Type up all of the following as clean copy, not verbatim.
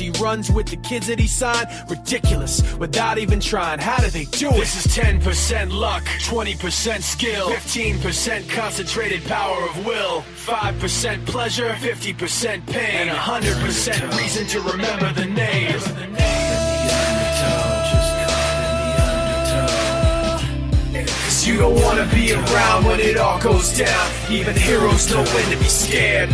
he runs with the kids that he signed. Ridiculous, without even trying. How do they do it? This is 10% luck, 20% skill, 15% concentrated power of will, 5% pleasure, 50% pain, and 100% reason to remember the name. Cause you don't wanna be around when it all goes down. Even heroes know when to be scared.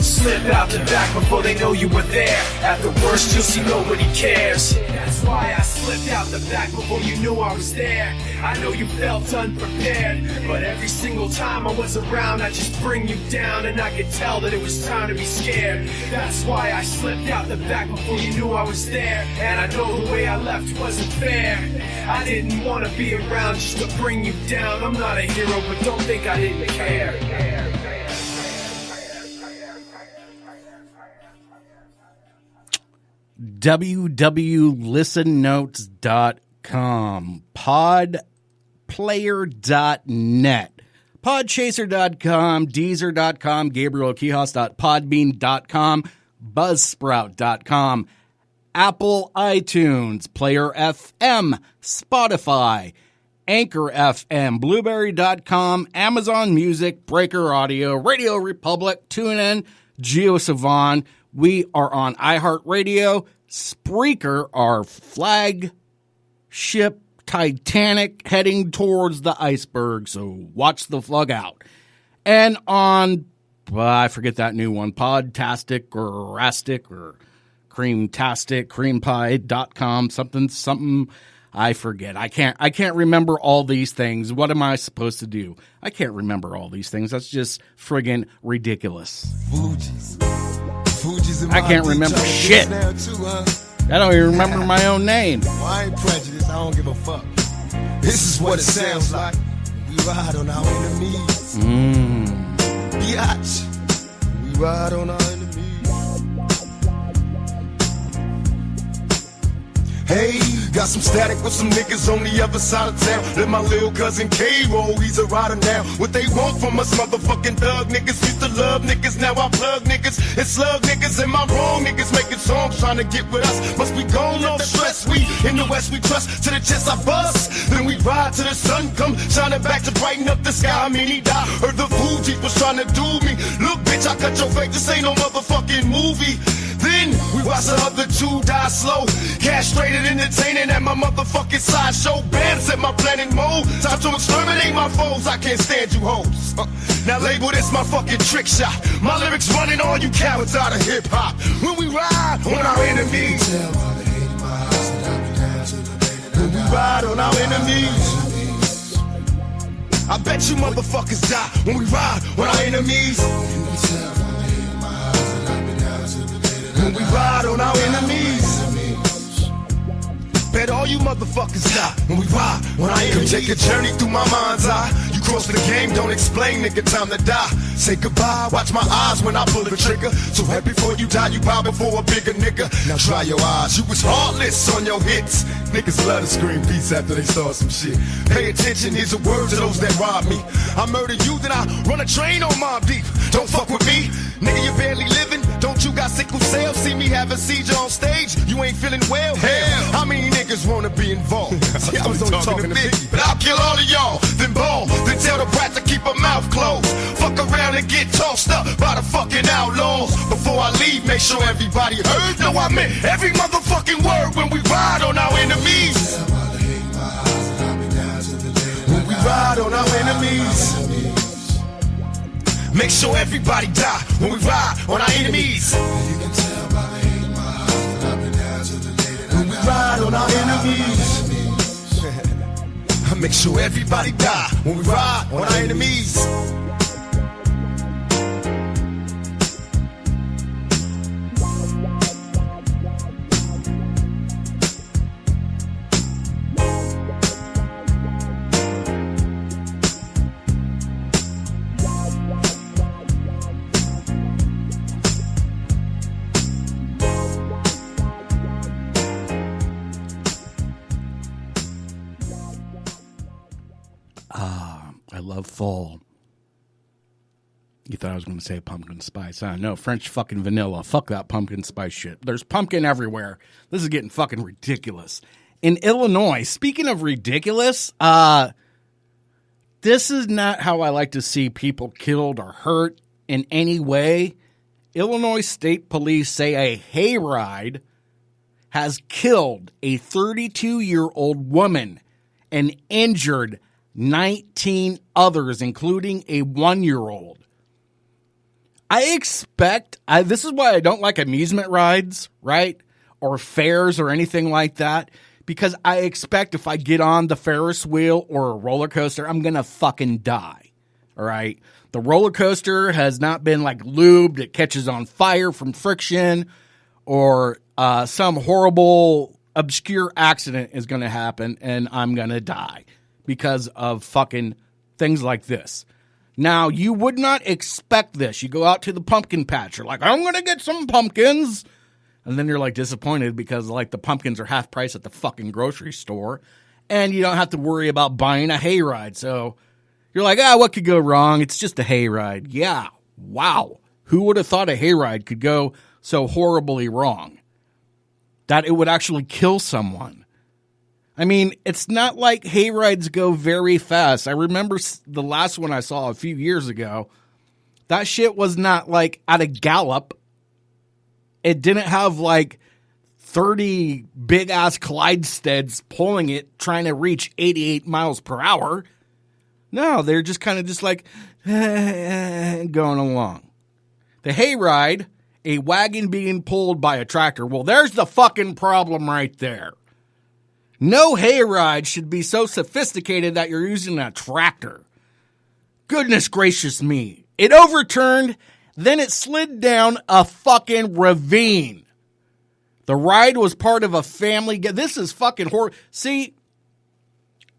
Slip out the back before they know you were there. At the worst, you'll see nobody cares. That's why I slipped out the back before you knew I was there. I know you felt unprepared, but every single time I was around, I just bring you down, and I could tell that it was time to be scared. That's why I slipped out the back before you knew I was there. And I know the way I left wasn't fair. I didn't want to be around just to bring you down. I'm not a hero, but don't think I didn't care. www.listennotes.com, podplayer.net, podchaser.com, deezer.com, gabrielquijas.podbean.com, buzzsprout.com, Apple iTunes, Player FM, Spotify, Anchor FM, Blueberry.com, Amazon Music, Breaker Audio, Radio Republic, TuneIn, GeoSavan. We are on iHeartRadio, Spreaker, our flagship Titanic heading towards the iceberg, so watch the plug out. And on, I forget that new one, Podtastic or Rastic or Creamtastic, Creampie.com, something, I forget. I can't remember all these things. What am I supposed to do? I can't remember all these things. That's just friggin' ridiculous. I can't remember shit. I don't even remember my own name. Well, I ain't prejudiced. I don't give a fuck. This is what it sounds like. We ride on our enemies. Biatch. We ride on our enemies. Hey, got some static with some niggas on the other side of town. Let my little cousin K-Roll, he's a rider now. What they want from us motherfucking thug niggas. Used to love niggas, now I plug niggas. And slug niggas, am I wrong? Niggas making songs trying to get with us. Must be gone off the stress, we in the west we trust. To the chest I bust, then we ride till the sun come. Shining back to brighten up the sky, I mean he died. Heard the Fugees was trying to do me. Look bitch, I cut your face, this ain't no motherfucking movie. Then we watch the other two die slow. Castrated, entertaining at my motherfucking sideshow. Bam, set my plan in mode. Time to exterminate my foes. I can't stand you hoes. Now label this my fucking trick shot. My lyrics running all you cowards out of hip hop. When we ride on our enemies. When we ride on our enemies. I bet you motherfuckers die when we ride on our enemies. When we ride on our enemies. Bet all you motherfuckers die when we ride on our enemies. Come take a journey through my mind's eye. You cross the game, don't explain, nigga, time to die. Say goodbye, watch my eyes when I pull the trigger. So right before you die, you bow before a bigger nigga. Now dry your eyes, you was heartless on your hits. Niggas love to scream peace after they start some shit. Pay attention, here's a word to those that rob me. I murder you, then I run a train on Mob Deep. Don't fuck with me, nigga, you barely living. Don't you got sickle cell? See me have a seizure on stage? You ain't feeling well? Hell, how many niggas wanna be involved? See, I was only talking to Biggie, but I'll kill all of y'all, then ball, then tell the brat to keep her mouth closed. Fuck around and get tossed up by the fucking outlaws. Before I leave, make sure everybody heard. No, I meant every motherfucking word when we ride on our enemies. When we ride on our enemies. Make sure everybody die when we ride on our enemies. When we ride on our enemies. Make sure everybody die when we ride on our enemies. I love fall. You thought I was going to say pumpkin spice. No, French fucking vanilla. Fuck that pumpkin spice shit. There's pumpkin everywhere. This is getting fucking ridiculous. In Illinois, speaking of ridiculous, this is not how I like to see people killed or hurt in any way. Illinois State Police say a hayride has killed a 32-year-old woman and injured 19 others, including a 1-year-old. This is why I don't like amusement rides, right? Or fairs or anything like that. Because I expect if I get on the Ferris wheel or a roller coaster, I'm going to fucking die. All right? The roller coaster has not been like lubed. It catches on fire from friction, or some horrible, obscure accident is going to happen and I'm going to die because of fucking things like this. Now, you would not expect this. You go out to the pumpkin patch. You're like, I'm going to get some pumpkins. And then you're like disappointed because like the pumpkins are half price at the fucking grocery store. And you don't have to worry about buying a hayride. So you're like, what could go wrong? It's just a hayride. Yeah. Wow. Who would have thought a hayride could go so horribly wrong? That it would actually kill someone. I mean, it's not like hayrides go very fast. I remember the last one I saw a few years ago. That shit was not like at a gallop. It didn't have like 30 big-ass Clydesteads pulling it, trying to reach 88 miles per hour. No, they're just kind of just like going along. The hayride, a wagon being pulled by a tractor. Well, there's the fucking problem right there. No hayride should be so sophisticated that you're using a tractor. Goodness gracious me. It overturned, then it slid down a fucking ravine. The ride was part of a family. This is fucking horrible. See,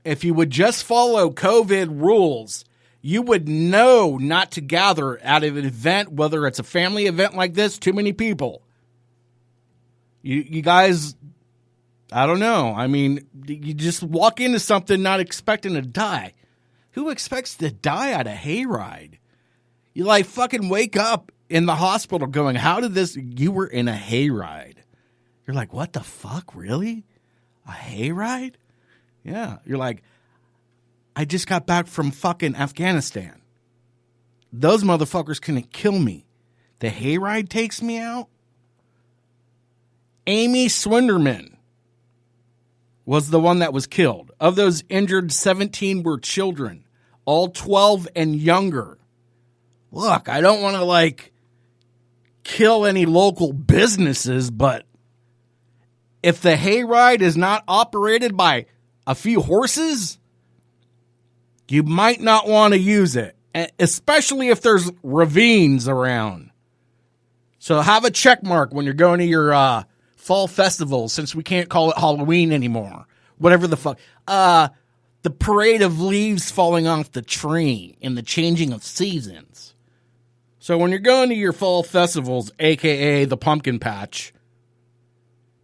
if you would just follow COVID rules, you would know not to gather at an event, whether it's a family event like this, too many people. You guys, I don't know. I mean, you just walk into something not expecting to die. Who expects to die at a hayride? You like fucking wake up in the hospital going, how did this? You were in a hayride. You're like, what the fuck? Really? A hayride? Yeah. You're like, I just got back from fucking Afghanistan. Those motherfuckers couldn't kill me. The hayride takes me out? Amy Swinderman was the one that was killed. Of those injured, 17 were children, all 12 and younger. Look, I don't want to like kill any local businesses, but if the hayride is not operated by a few horses, you might not want to use it, especially if there's ravines around. So have a check mark when you're going to your fall festival, since we can't call it Halloween anymore. Whatever the fuck. The parade of leaves falling off the tree and the changing of seasons. So when you're going to your fall festivals, a.k.a. the pumpkin patch,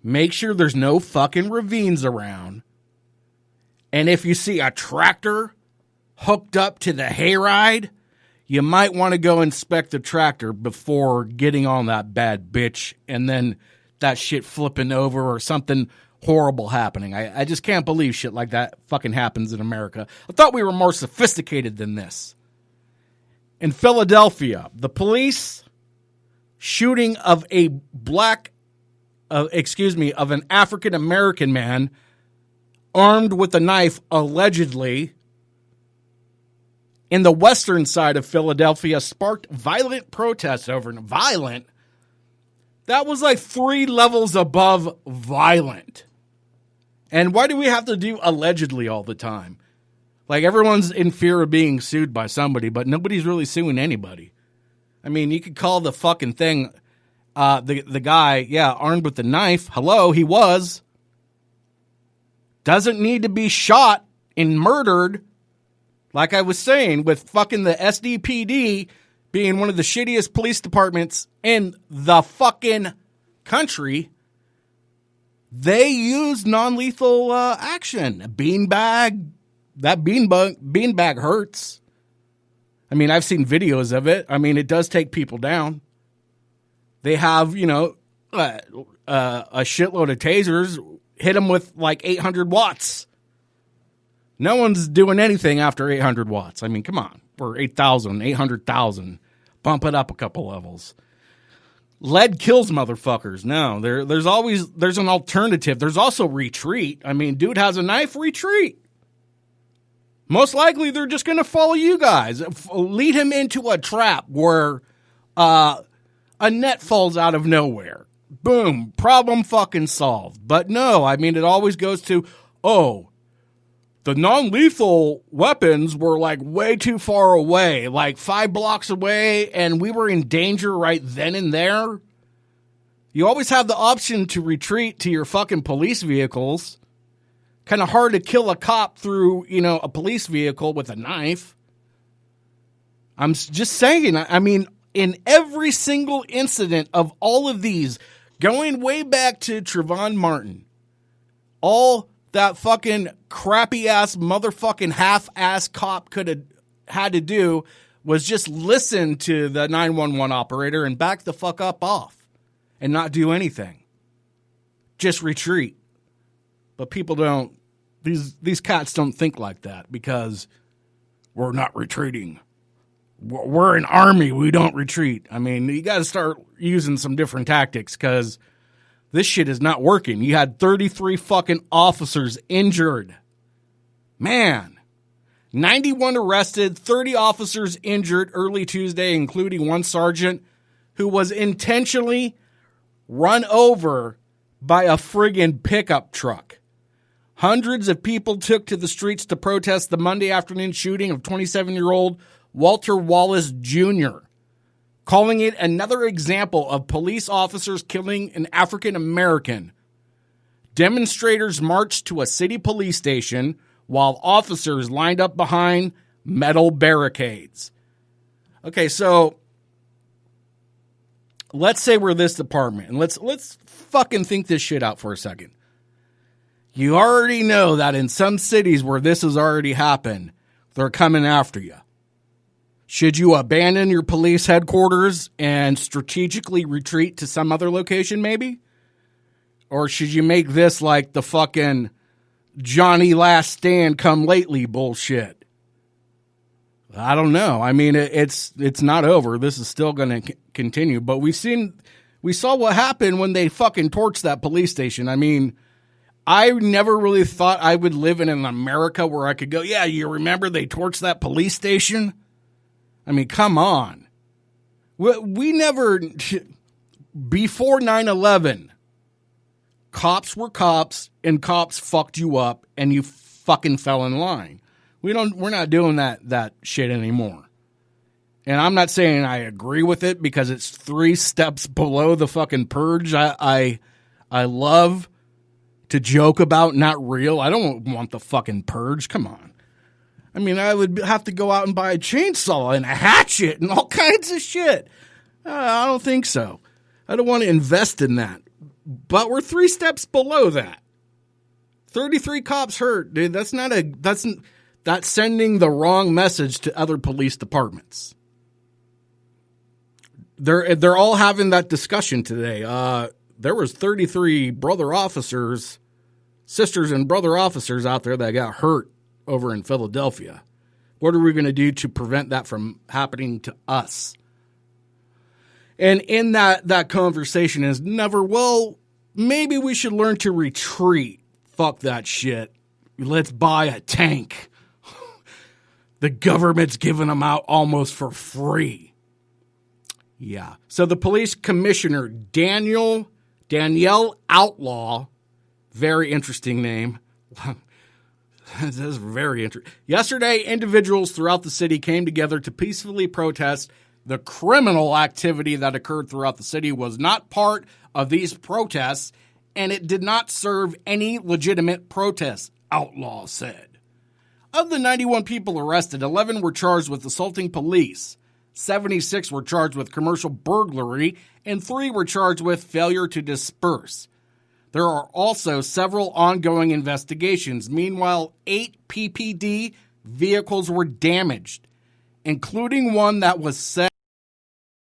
make sure there's no fucking ravines around. And if you see a tractor hooked up to the hayride, you might want to go inspect the tractor before getting on that bad bitch and then that shit flipping over or something horrible happening. I just can't believe shit like that fucking happens in America. I thought we were more sophisticated than this. In Philadelphia, the police shooting of an African-American man armed with a knife, allegedly, in the western side of Philadelphia sparked violent protests over violent. That was like 3 levels above violent. And why do we have to do allegedly all the time? Like everyone's in fear of being sued by somebody, but nobody's really suing anybody. I mean, you could call the fucking thing, the guy, armed with the knife. Hello, he was. Doesn't need to be shot and murdered. Like I was saying, with fucking the SDPD being one of the shittiest police departments in the fucking country, they use non-lethal action. Beanbag, that beanbag hurts. I mean, I've seen videos of it. I mean, it does take people down. They have, a shitload of tasers, hit them with like 800 watts. No one's doing anything after 800 watts. I mean, come on. Or 8,000, 800,000. Bump it up a couple levels. Lead kills motherfuckers. No, there's an alternative. There's also retreat. I mean, dude has a knife, retreat. Most likely they're just going to follow you guys. Lead him into a trap where a net falls out of nowhere. Boom, problem fucking solved. But no, I mean, it always goes to, the non-lethal weapons were like way too far away, like 5 blocks away, and we were in danger right then and there. You always have the option to retreat to your fucking police vehicles. Kind of hard to kill a cop through, a police vehicle with a knife. I'm just saying, I mean, in every single incident of all of these, going way back to Trayvon Martin, all that fucking crappy-ass motherfucking half-ass cop could have had to do was just listen to the 911 operator and back the fuck up off and not do anything. Just retreat. But people don't, these cats don't think like that because we're not retreating. We're an army. We don't retreat. I mean, you got to start using some different tactics because this shit is not working. You had 33 fucking officers injured. Man. 91 arrested, 30 officers injured early Tuesday, including one sergeant who was intentionally run over by a friggin' pickup truck. Hundreds of people took to the streets to protest the Monday afternoon shooting of 27-year-old Walter Wallace Jr., calling it another example of police officers killing an African American. Demonstrators marched to a city police station while officers lined up behind metal barricades. Okay, so let's say we're this department, and let's fucking think this shit out for a second. You already know that in some cities where this has already happened, they're coming after you. Should you abandon your police headquarters and strategically retreat to some other location, maybe? Or should you make this like the fucking Johnny Last Stand come lately bullshit? I don't know. I mean, it's not over. This is still going to continue. But we saw what happened when they fucking torched that police station. I mean, I never really thought I would live in an America where I could go, yeah, you remember they torched that police station? I mean, come on. We never, before 9/11, cops were cops and cops fucked you up and you fucking fell in line. We're not doing that shit anymore. And I'm not saying I agree with it because it's 3 steps below the fucking purge. I love to joke about, not real. I don't want the fucking purge. Come on. I mean, I would have to go out and buy a chainsaw and a hatchet and all kinds of shit. I don't think so. I don't want to invest in that. But we're 3 steps below that. 33 cops hurt, dude. That's sending the wrong message to other police departments. They're all having that discussion today. There was 33 sisters and brother officers out there that got hurt over in Philadelphia. What are we going to do to prevent that from happening to us? And in that conversation is never, well, maybe we should learn to retreat. Fuck that shit. Let's buy a tank. The government's giving them out almost for free. Yeah. So the police commissioner, Danielle Outlaw, very interesting name. This is very interesting. Yesterday, individuals throughout the city came together to peacefully protest the criminal activity that occurred throughout the city was not part of these protests, and it did not serve any legitimate protest, Outlaw said. Of the 91 people arrested, 11 were charged with assaulting police, 76 were charged with commercial burglary, and 3 were charged with failure to disperse. There are also several ongoing investigations. Meanwhile, 8 PPD vehicles were damaged, including one that was said